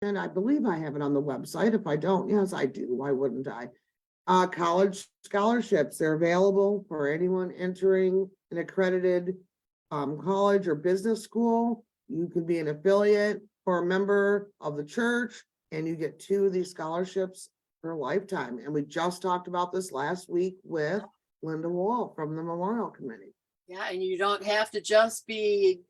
I believe I have it on the website. If I don't, yes, I do. Why wouldn't I? College scholarships, they're available for anyone entering an accredited college or business school. You can be an affiliate or a member of the church, and you get 2 of these scholarships for a lifetime. And we just talked about this last week with Linda Wall from the Memorial Committee. Yeah, and you don't have to just be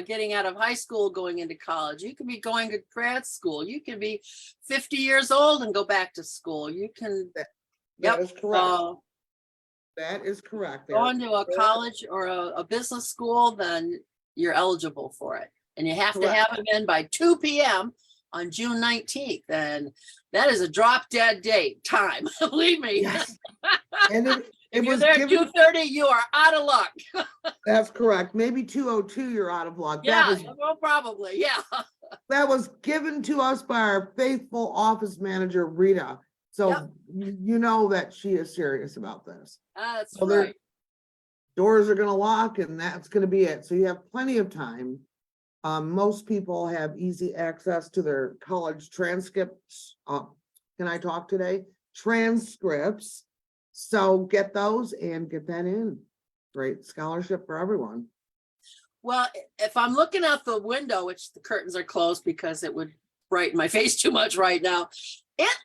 getting out of high school, going into college. You can be going to grad school. You can be 50 years old and go back to school. You can. That is correct. So That is correct. going to a college or a business school, then you're eligible for it. And you have to Correct. have them in by 2 p.m. on June 19th. And that is a drop dead date time. Believe me. Yes. And it If you're was there at given, 2:30, you are out of luck. that's correct. Maybe 2:02, you're out of luck. Yeah, well, probably. Yeah. That was given to us by our faithful office manager, Rita. So Yep. you know that she is serious about this. That's So there- right. Doors are gonna lock and that's gonna be it. So you have plenty of time. Most people have easy access to their college transcripts. Can I talk today? Transcripts. So get those and get that in. Great scholarship for everyone. Well, if I'm looking out the window, which the curtains are closed because it would brighten my face too much right now,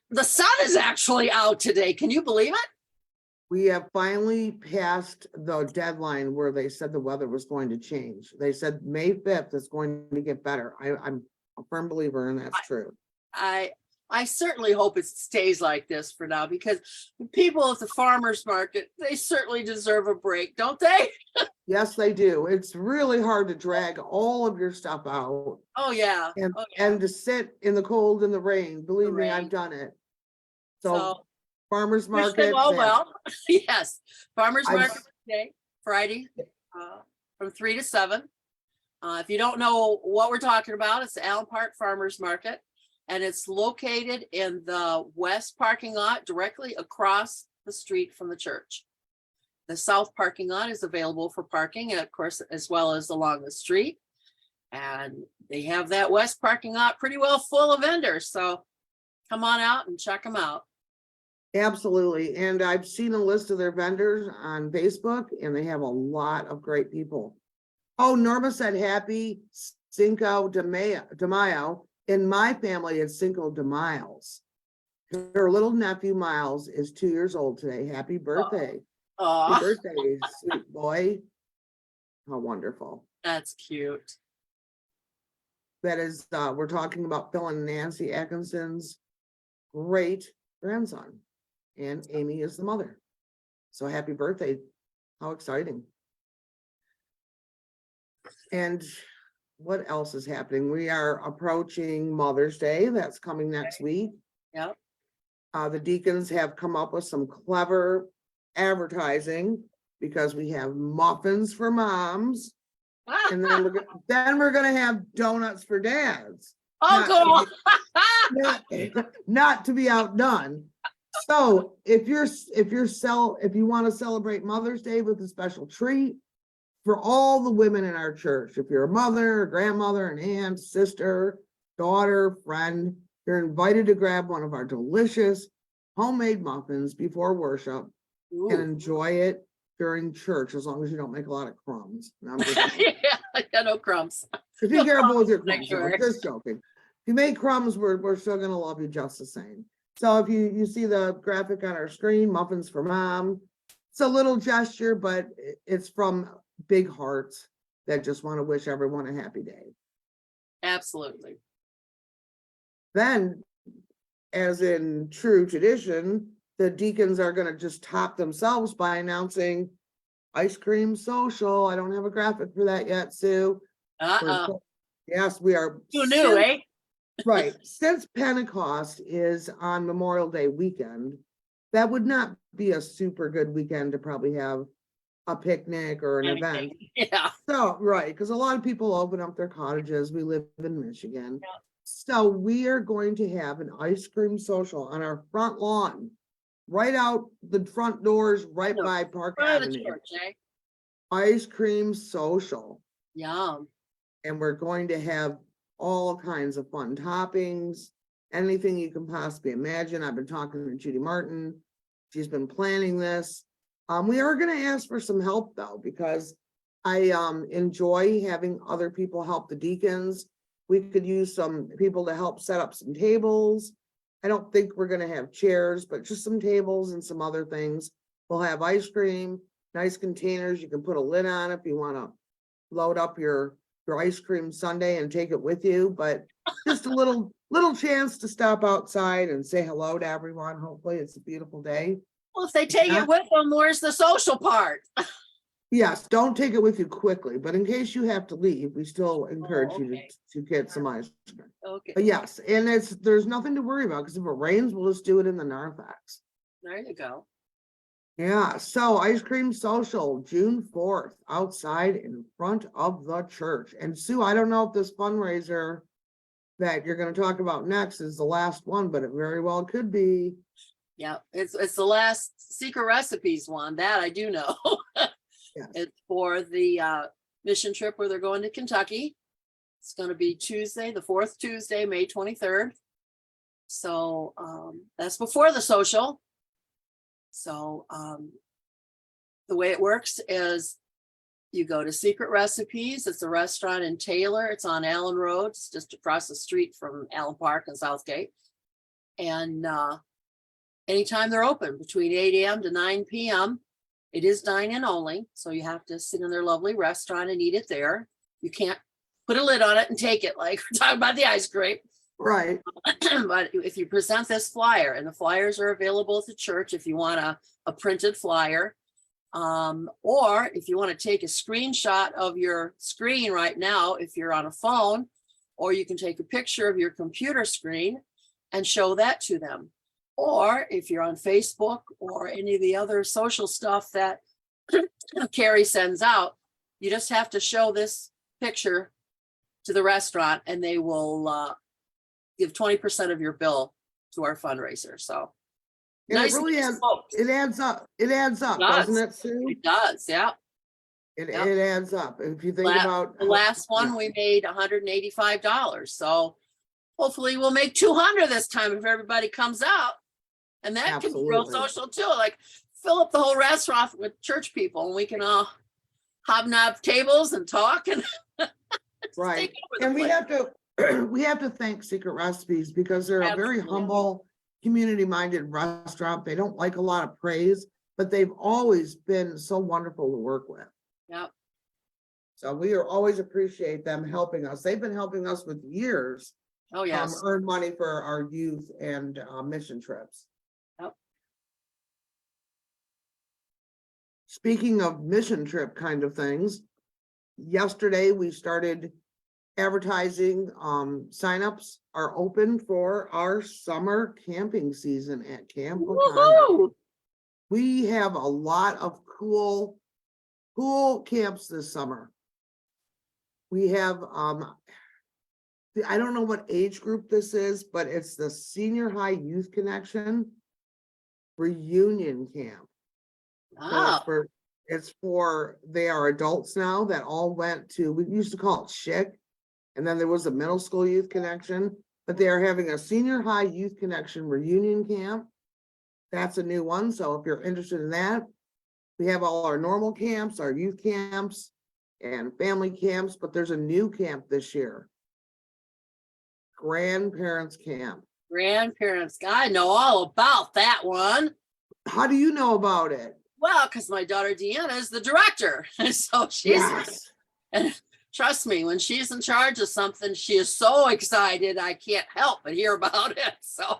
the sun is actually out today. Can you believe it? We have finally passed the deadline where they said the weather was going to change. They said May 5th is going to get better. I'm a firm believer and that's true. I certainly hope it stays like this for now, because the people at the farmers market, they certainly deserve a break, don't they? Yes, they do. It's really hard to drag all of your stuff out Oh, yeah. and, Oh, yeah. and to sit in the cold and the rain. Believe me, I've rain. done it. So So farmers wish market. them all well. Yes, farmers I've- market today, Friday, from 3 to 7. If you don't know what we're talking about, it's the Allen Park Farmers Market, and it's located in the west parking lot directly across the street from the church. The south parking lot is available for parking, and of course, as well as along the street. And they have that west parking lot pretty well full of vendors, so come on out and check them out. Absolutely. And I've seen a list of their vendors on Facebook and they have a lot of great people. Oh, Norma said happy Cinco de Mayo. In my family, it's Cinco de Miles. Her little nephew Miles is 2 years old today. Happy birthday. Happy Oh, birthday, sweet boy. How wonderful. that's cute. That is, we're talking about Phil and Nancy Atkinson's great grandson. And Amy is the mother. So happy birthday. How exciting. And what else is happening? We are approaching Mother's Day. That's coming next week. Yep. The deacons have come up with some clever advertising because we have muffins for moms. And then we're gonna have donuts for dads. Oh, Not- cool. Not to be outdone. So if you want to celebrate Mother's Day with a special treat for all the women in our church, if you're a mother, a grandmother, an aunt, sister, daughter, friend, you're invited to grab one of our delicious homemade muffins before worship and Ooh. enjoy it during church, as long as you don't make a lot of crumbs. No, I'm just joking. Yeah, no crumbs. If you're careful with your Make crumbs, no, sure. just joking. If you make crumbs, we're still gonna love you just the same. So if you see the graphic on our screen, muffins for mom, it's a little gesture, but it's from big hearts that just want to wish everyone a happy day. Absolutely. Then, as in true tradition, the deacons are gonna just top themselves by announcing ice cream social. I don't have a graphic for that yet, Sue. Yes, we are. Who knew, eh? Right, since Pentecost is on Memorial Day weekend, that would not be a super good weekend to probably have a picnic or an event. Yeah. So, right, because a lot of people open up their cottages. We live in Michigan. Yeah. So we are going to have an ice cream social on our front lawn, right out the front doors, right No, by Park Front of the Avenue. church, eh? Ice cream social. Yum. And we're going to have all kinds of fun toppings, anything you can possibly imagine. I've been talking to Judy Martin. She's been planning this. We are gonna ask for some help though, because I enjoy having other people help the deacons. We could use some people to help set up some tables. I don't think we're gonna have chairs, but just some tables and some other things. We'll have ice cream, nice containers. You can put a lid on if you wanna load up your ice cream sundae and take it with you, but just a little chance to stop outside and say hello to everyone. Hopefully it's a beautiful day. Well, if they take Yeah. it with them, where's the social part? Yes, don't take it with you quickly, but in case you have to leave, we still encourage you okay. to get some ice cream. Okay, But yes, and there's nothing to worry about, because if it rains, we'll just do it in the narthex. there you go. Yeah, so ice cream social, June 4th, outside in front of the church. And Sue, I don't know if this fundraiser that you're gonna talk about next is the last one, but it very well could be. Yeah, it's the last Secret Recipes one, that I do know. Yes. It's for the mission trip where they're going to Kentucky. It's gonna be Tuesday, the fourth Tuesday, May 23rd. So that's before the social. So the way it works is you go to Secret Recipes. It's a restaurant in Taylor. It's on Allen Road. It's just across the street from Allen Park and Southgate. And anytime they're open between 8 a.m. to 9 p.m. It is dine-in only, so you have to sit in their lovely restaurant and eat it there. You can't put a lid on it and take it like we're talking about the ice cream. Right, But if you present this flyer, and the flyers are available at the church if you want a printed flyer, or if you want to take a screenshot of your screen right now, if you're on a phone, or you can take a picture of your computer screen and show that to them. Or if you're on Facebook or any of the other social stuff that Carrie sends out, you just have to show this picture to the restaurant and they will give 20% of your bill to our fundraiser. So and it nice really nice has, folks. it adds up, doesn't it, Sue? It does, yeah. It Yep. adds up, if you think La- about. The last one, yeah. we made $185. So hopefully we'll make 200 this time if everybody comes out. And that can be real Absolutely. social too, like fill up the whole restaurant with church people and we can all hobnob tables and talk and just Right, take over the and we place. have to, we have to thank Secret Recipes because they're a very Absolutely. humble, community-minded restaurant. They don't like a lot of praise, but they've always been so wonderful to work with. Yep. So we are always appreciate them helping us. They've been helping us with years, Oh, yes. earn money for our youth and mission trips. Yep. Speaking of mission trip kind of things, yesterday we started advertising. Signups are open for our summer camping season at Camp Wakanda. Woohoo! We have a lot of cool camps this summer. We have I don't know what age group this is, but it's the Senior High Youth Connection Reunion Camp. So Ah, it's for, they are adults now that all went to, we used to call it SHIC. And then there was a middle school youth connection, but they are having a senior high youth connection reunion camp. That's a new one. So if you're interested in that, we have all our normal camps, our youth camps and family camps, but there's a new camp this year. Grandparents camp. grandparents, I know all about that one. How do you know about it? Well, because my daughter Deanna is the director. So she's, Yes. and trust me, when she's in charge of something, she is so excited. I can't help but hear about it. So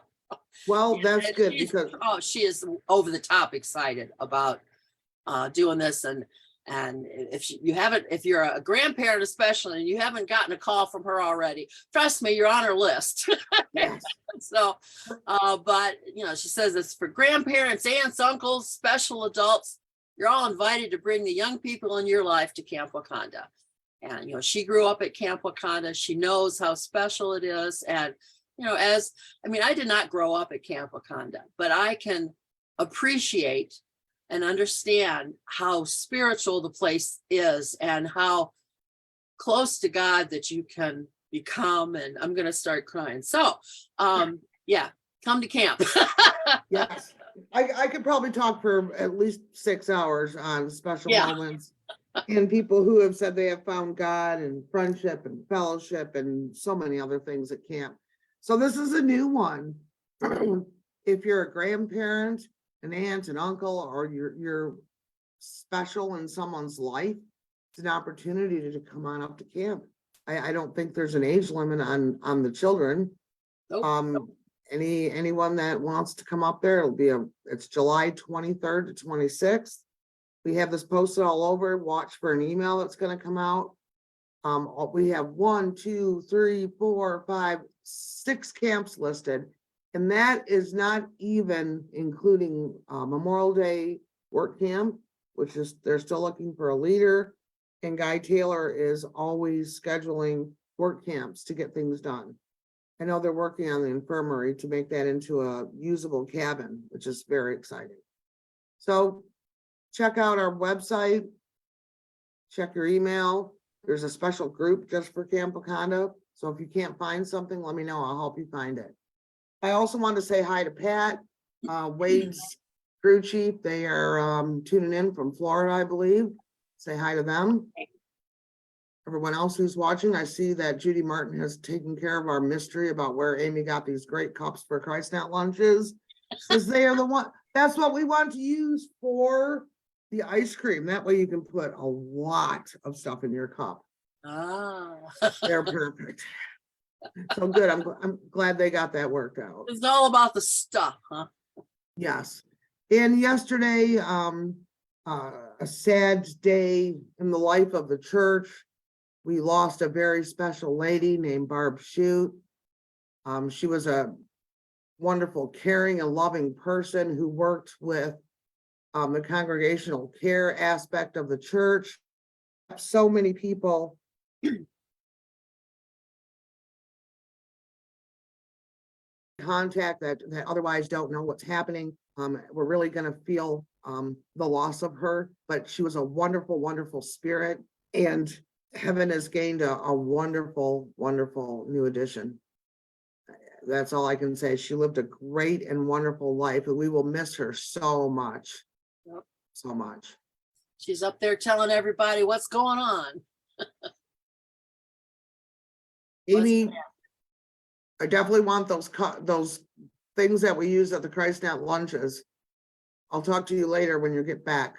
Well, that's and good she's- because oh, she is over the top excited about doing this. And if you're a grandparent especially, and you haven't gotten a call from her already, trust me, you're on her list. yes, So, but you know, she says it's for grandparents, aunts, uncles, special adults. You're all invited to bring the young people in your life to Camp Wakanda. And, you know, she grew up at Camp Wakanda. She knows how special it is. And, you know, I did not grow up at Camp Wakanda, but I can appreciate and understand how spiritual the place is and how close to God that you can you come, and I'm gonna start crying. So, yeah, come to camp. Yes, I could probably talk for at least 6 hours on special Yeah. moments. And people who have said they have found God and friendship and fellowship and so many other things at camp. So this is a new one. If you're a grandparent, an aunt, an uncle, or you're special in someone's life, it's an opportunity to come on up to camp. I don't think there's an age limit on the children. Nope. Anyone that wants to come up there, it's July 23rd to 26th. We have this posted all over. Watch for an email that's gonna come out. We have 1, 2, 3, 4, 5, 6 camps listed. And that is not even including Memorial Day work camp, which is, they're still looking for a leader. And Guy Taylor is always scheduling work camps to get things done. I know they're working on the infirmary to make that into a usable cabin, which is very exciting. So check out our website, check your email. There's a special group just for Camp Wakanda. So if you can't find something, let me know. I'll help you find it. I also want to say hi to Pat, Wade's crew chief. They are tuning in from Florida, I believe. Say hi to them. Everyone else who's watching, I see that Judy Martin has taken care of our mystery about where Amy got these great cups for Christ-Net lunches. Says they are the one, that's what we want to use for the ice cream. That way you can put a lot of stuff in your cup. Ah. They're perfect. So good. I'm glad they got that worked out. It's all about the stuff, huh? Yes. And yesterday, a sad day in the life of the church. We lost a very special lady named Barb Shute. She was a wonderful, caring and loving person who worked with the congregational care aspect of the church. So many people contact that otherwise don't know what's happening. We're really going to feel the loss of her, but she was a wonderful, wonderful spirit, and heaven has gained a wonderful, wonderful new addition. That's all I can say. She lived a great and wonderful life, and we will miss her so much. Yep. So much. She's up there telling everybody what's going on. Amy, I definitely want those things that we use at the Christ-Net lunches. I'll talk to you later when you get back.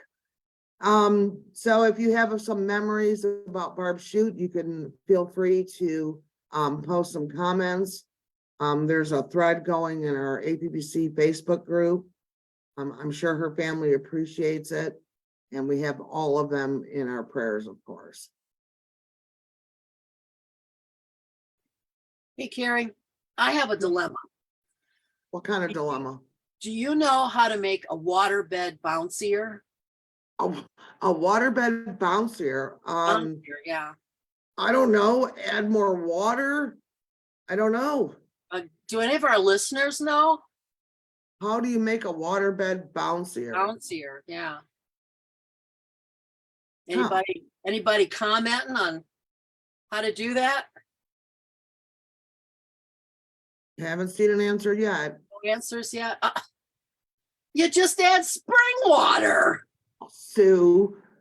So if you have some memories about Barb Shute, you can feel free to post some comments. There's a thread going in our APBC Facebook group. I'm sure her family appreciates it, and we have all of them in our prayers, of course. Hey, Carrie, I have a dilemma. What kind of dilemma? Do you know how to make a waterbed bouncier? A waterbed bouncier. Bouncier, yeah. I don't know. Add more water. I don't know. Do any of our listeners know? How do you make a waterbed bouncier? Bouncier, yeah. Huh. Anybody commenting on how to do that? Haven't seen an answer yet. No answers yet? You just add spring water. Suzanne.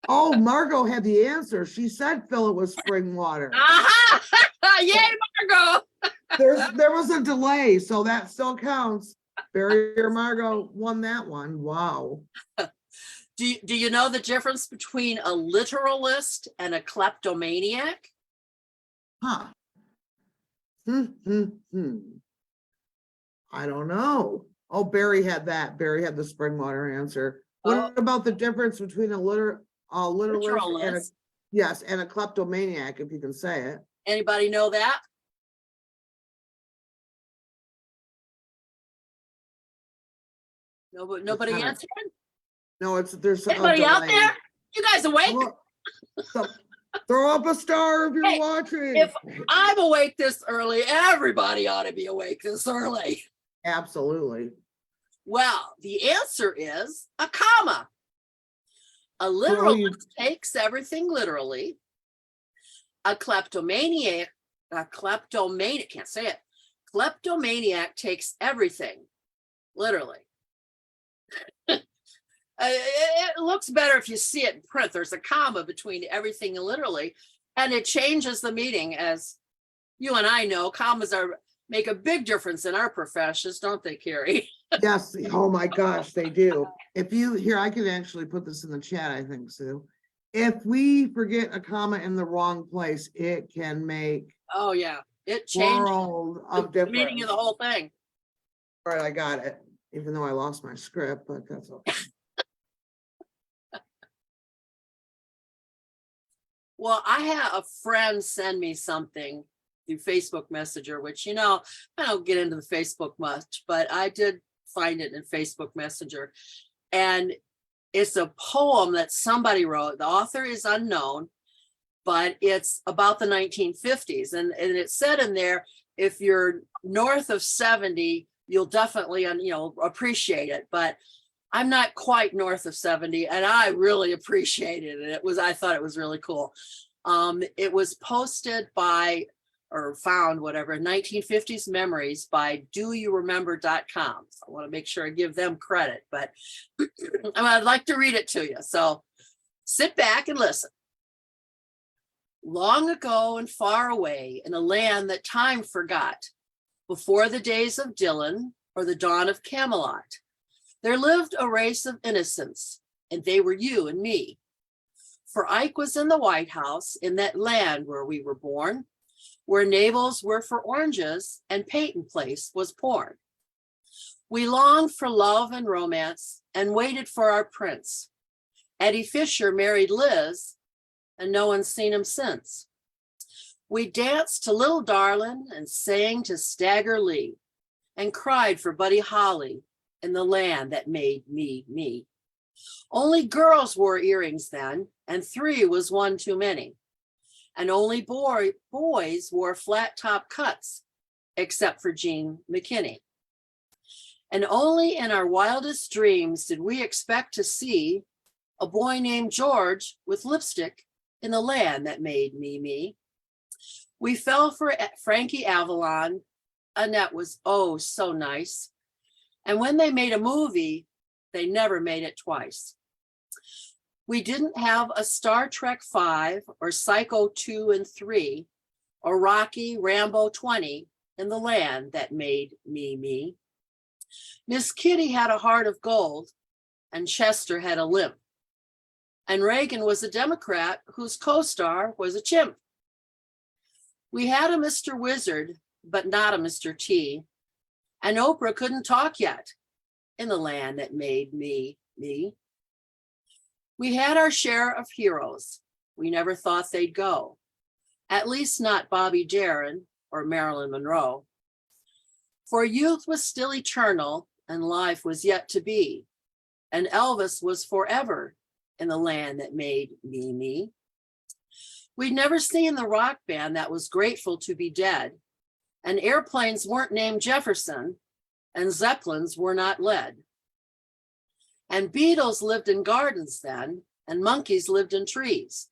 Oh, Margot had the answer. She said fill it with spring water. Aha! Yay, Margot! There was a delay, so that still counts. Barrier Margot won that one. Wow. Do you know the difference between a literalist and a kleptomaniac? Huh. I don't know. Oh, Barry had that. Barry had the spring water answer. What about the difference between a literalist and a, yes, and a kleptomaniac, if you can say it? Anybody know that? Nobody answered? No, there's Anybody out there? You guys awake? Throw up a star if you're Hey, watching. If I'm awake this early, everybody ought to be awake this early. Absolutely. Well, the answer is a comma. A literalist takes everything literally. A kleptomaniac, can't say it. Kleptomaniac takes everything literally. It looks better if you see it in print. There's a comma between everything and literally, and it changes the meaning. As you and I know, commas make a big difference in our professions, don't they, Carrie? Yes, oh my gosh, they do. If you, here, I can actually put this in the chat, I think, Sue. If we forget a comma in the wrong place, it can make Oh, yeah, it changes world of the meaning difference. of the whole thing. All right, I got it, even though I lost my script, but that's okay. Well, I had a friend send me something through Facebook Messenger, which, you know, I don't get into the Facebook much, but I did find it in Facebook Messenger. And it's a poem that somebody wrote. The author is unknown, but it's about the 1950s. And it said in there, if you're north of 70, you'll definitely, appreciate it. But I'm not quite north of 70, and I really appreciated it. I thought it was really cool. It was posted by, or found, whatever, 1950s memories by doyouremember.com. So I want to make sure I give them credit, but I'd like to read it to you. So sit back and listen. Long ago and far away in a land that time forgot, before the days of Dylan or the dawn of Camelot, there lived a race of innocents, and they were you and me. For Ike was in the White House in that land where we were born, where navels were for oranges and Peyton Place was porn. We longed for love and romance and waited for our prince. Eddie Fisher married Liz, and no one's seen him since. We danced to Little Darlin' and sang to Stagger Lee and cried for Buddy Holly in the land that made me, me. Only girls wore earrings then, and 3 was one too many. And only boys wore flat top cuts, except for Gene McKinney. And only in our wildest dreams did we expect to see a boy named George with lipstick in the land that made me, me. We fell for Frankie Avalon. Annette was oh so nice. And when they made a movie, they never made it twice. We didn't have a Star Trek 5 or Psycho 2 and 3 or Rocky Rambo 20 in the land that made me, me. Miss Kitty had a heart of gold and Chester had a limp. And Reagan was a Democrat whose co-star was a chimp. We had a Mr. Wizard, but not a Mr. T. And Oprah couldn't talk yet in the land that made me, me. We had our share of heroes. We never thought they'd go. At least not Bobby Darin or Marilyn Monroe. For youth was still eternal and life was yet to be. And Elvis was forever in the land that made me, me. We'd never seen the rock band that was grateful to be dead. And airplanes weren't named Jefferson, and Zeppelins were not lead. And Beatles lived in gardens then, and monkeys lived in trees.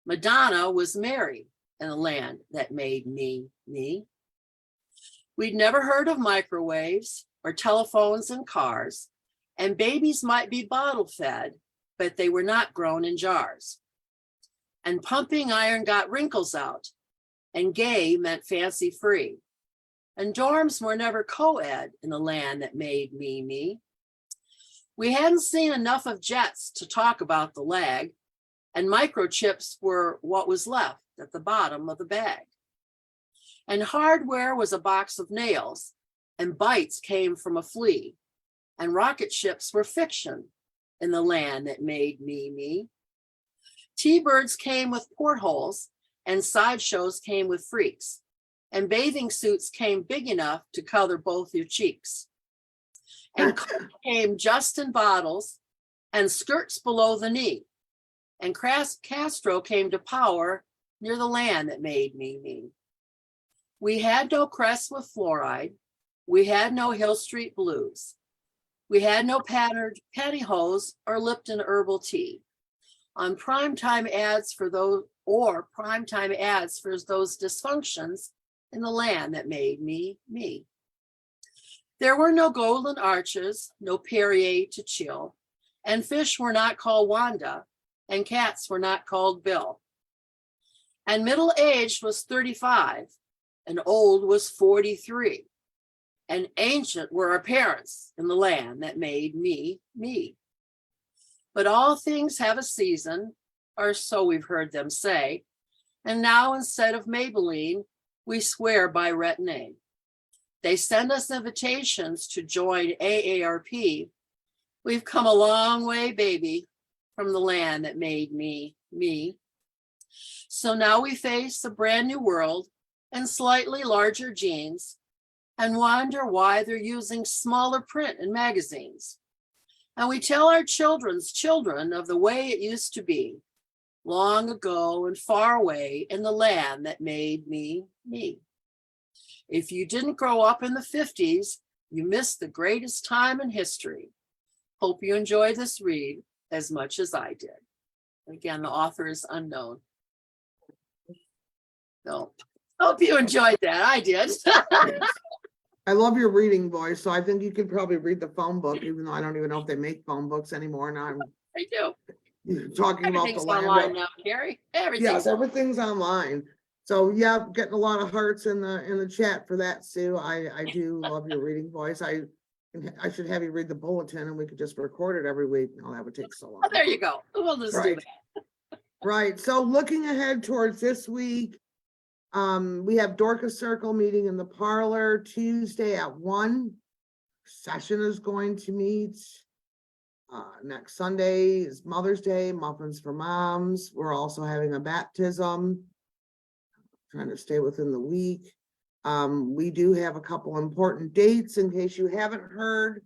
Madonna was Mary in a land that made me, me. We'd never heard of microwaves or telephones and cars, and babies might be bottle fed, but they were not grown in jars. And pumping iron got wrinkles out, and gay meant fancy free. And dorms were never co-ed in the land that made me, me. We hadn't seen enough of jets to talk about the lag, and microchips were what was left at the bottom of the bag. And hardware was a box of nails, and bites came from a flea, and rocket ships were fiction in the land that made me, me. T-birds came with portholes, and sideshows came with freaks, and bathing suits came big enough to cover both your cheeks. And Coke came just in bottles and skirts below the knee. And Castro came to power near the land that made me, me. We had no Crest with fluoride. We had no Hill Street Blues. We had no patterned pantyhose or Lipton herbal tea. on primetime ads for those, or primetime ads for those dysfunctions in the land that made me, me. There were no golden arches, no Perrier to chill, and fish were not called Wanda, and cats were not called Bill. And middle-aged was 35, and old was 43, and ancient were our parents in the land that made me, me. But all things have a season, or so we've heard them say, and now instead of Maybelline, we swear by Retin-A. They send us invitations to join AARP. We've come a long way, baby, from the land that made me, me. So now we face a brand new world and slightly larger jeans and wonder why they're using smaller print in magazines. And we tell our children's children of the way it used to be, long ago and far away in the land that made me, me. If you didn't grow up in the 50s, you missed the greatest time in history. Hope you enjoy this read as much as I did. Again, the author is unknown. So, hope you enjoyed that. I did. I love your reading voice, so I think you could probably read the phone book, even though I don't even know if they make phone books anymore now. I do. You're talking about the Everything's land. online now, Carrie. Everything's Yes, everything's online. So yeah, getting a lot of hearts in the chat for that, Sue. I do love your reading voice. I should have you read the bulletin and we could just record it every week. No, that would take so long. Oh, there you go. We'll just do Right. that. Right. So looking ahead towards this week, we have Dorcas Circle meeting in the parlor Tuesday at 1. Session is going to meet. Next Sunday is Mother's Day, Muffins for Moms. We're also having a baptism. Trying to stay within the week. We do have a couple important dates in case you haven't heard.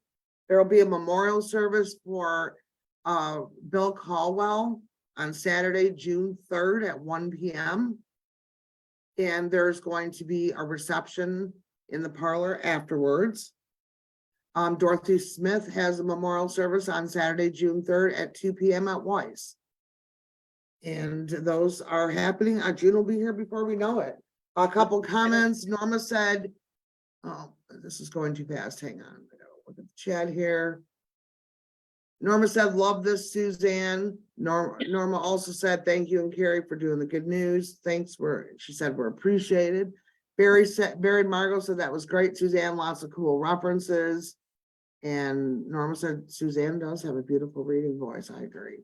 There will be a memorial service for Bill Caldwell on Saturday, June 3rd at 1 p.m. And there's going to be a reception in the parlor afterwards. Dorothy Smith has a memorial service on Saturday, June 3rd at 2 p.m. at Weiss. And those are happening. June will be here before we know it. A couple comments. Norma said, oh, this is going too fast. Hang on. I gotta look at the chat here. Norma said, love this, Suzanne. Norma also said, thank you and Carrie for doing the good news. Thanks. She said, we're appreciated. Barry Margot said, that was great, Suzanne. Lots of cool references. And Norma said, Suzanne does have a beautiful reading voice. I agree.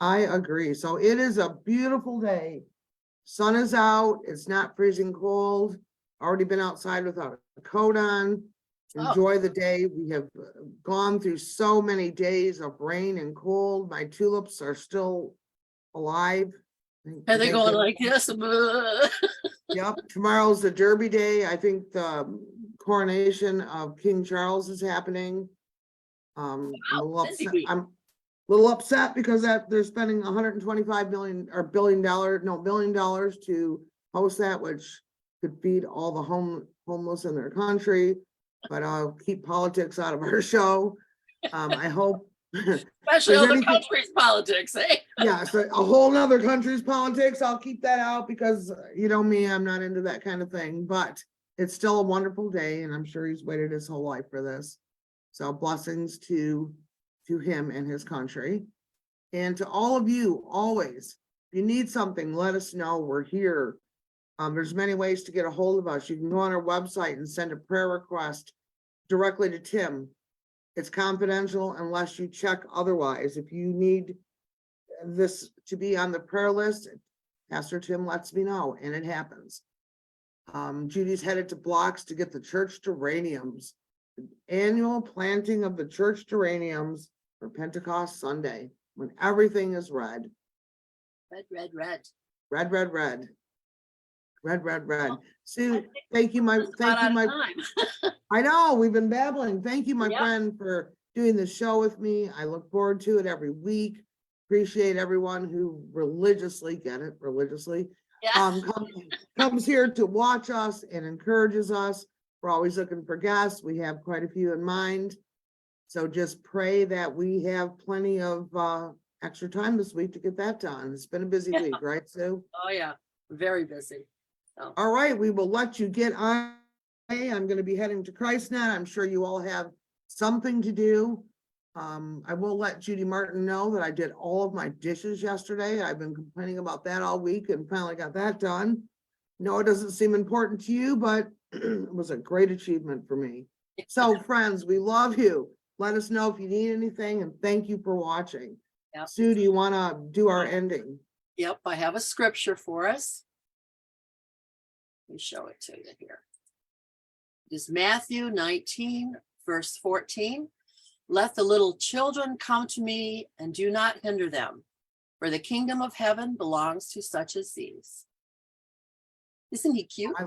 I agree. So it is a beautiful day. Sun is out. It's not freezing cold. Already been outside without a coat on. Enjoy the day. We have gone through so many days of rain and cold. My tulips are still alive. Are they going like this? Yep. Tomorrow's the Derby Day. I think the coronation of King Charles is happening. I'm a little upset because they're spending $125 million or $1 billion to host that, which could feed all the homeless in their country. But I'll keep politics out of our show. I hope. Especially other countries' politics, eh? Yeah, so a whole nother country's politics. I'll keep that out because you know me, I'm not into that kind of thing. But it's still a wonderful day, and I'm sure he's waited his whole life for this. So blessings to him and his country. And to all of you, always, if you need something, let us know. We're here. There's many ways to get a hold of us. You can go on our website and send a prayer request directly to Tim. It's confidential unless you check otherwise. If you need this to be on the prayer list, Pastor Tim lets me know, and it happens. Judy's headed to Blocks to get the church geraniums. Annual planting of the church geraniums for Pentecost Sunday, when everything is red. Red, red, red. Red, red, red. Red, red, red. Sue, thank you, my. I know, we've been babbling. Thank you, my Yep. friend, for doing the show with me. I look forward to it every week. Appreciate everyone who religiously, get it, religiously, Yeah. comes here to watch us and encourages us. We're always looking for guests. We have quite a few in mind. So just pray that we have plenty of extra time this week to get that done. It's been a busy Yeah. week, right, Sue? Oh, yeah, very busy. All right, we will let you get on. Hey, I'm gonna be heading to ChristNet. I'm sure you all have something to do. I will let Judy Martin know that I did all of my dishes yesterday. I've been complaining about that all week and finally got that done. No, it doesn't seem important to you, but it was a great achievement for me. So friends, we love you. Let us know if you need anything and thank you for watching. Yep. Sue, do you wanna do our ending? Yep, I have a scripture for us. Let me show it to you here. It is Matthew 19, verse 14. Let the little children come to me and do not hinder them, for the kingdom of heaven belongs to such as these. Isn't he cute? I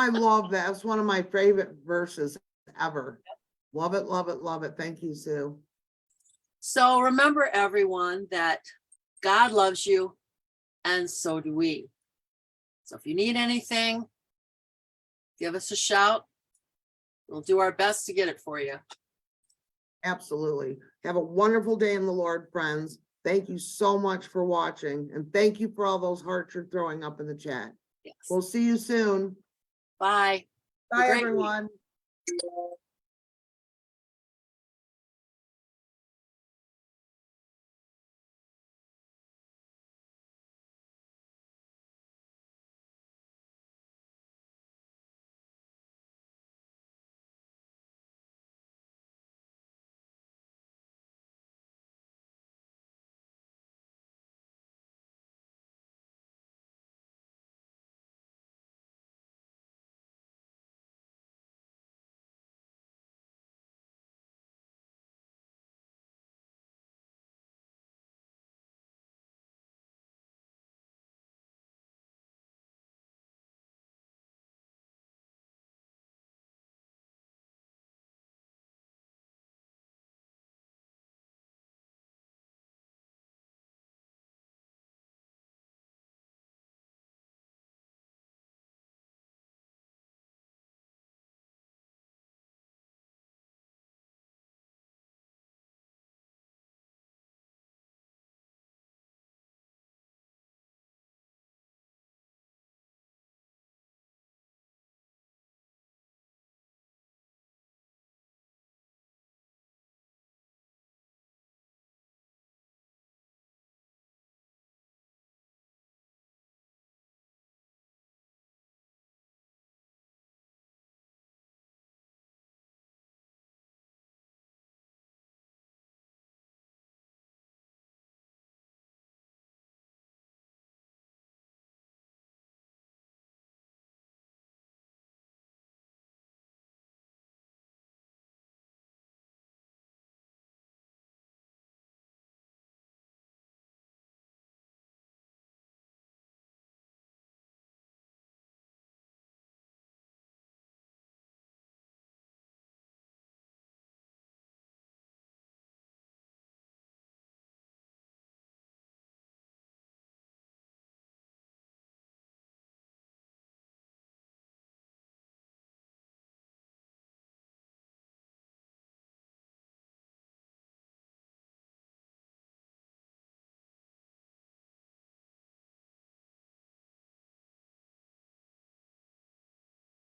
love that. It's one of my favorite verses ever. Love it, love it, love it. Thank you, Sue. So remember, everyone, that God loves you, and so do we. So if you need anything, give us a shout. We'll do our best to get it for you. Absolutely. Have a wonderful day in the Lord, friends. Thank you so much for watching, and thank you for all those hearts you're throwing up in the chat. Yes. We'll see you soon. Bye. Have a Bye, great week. everyone.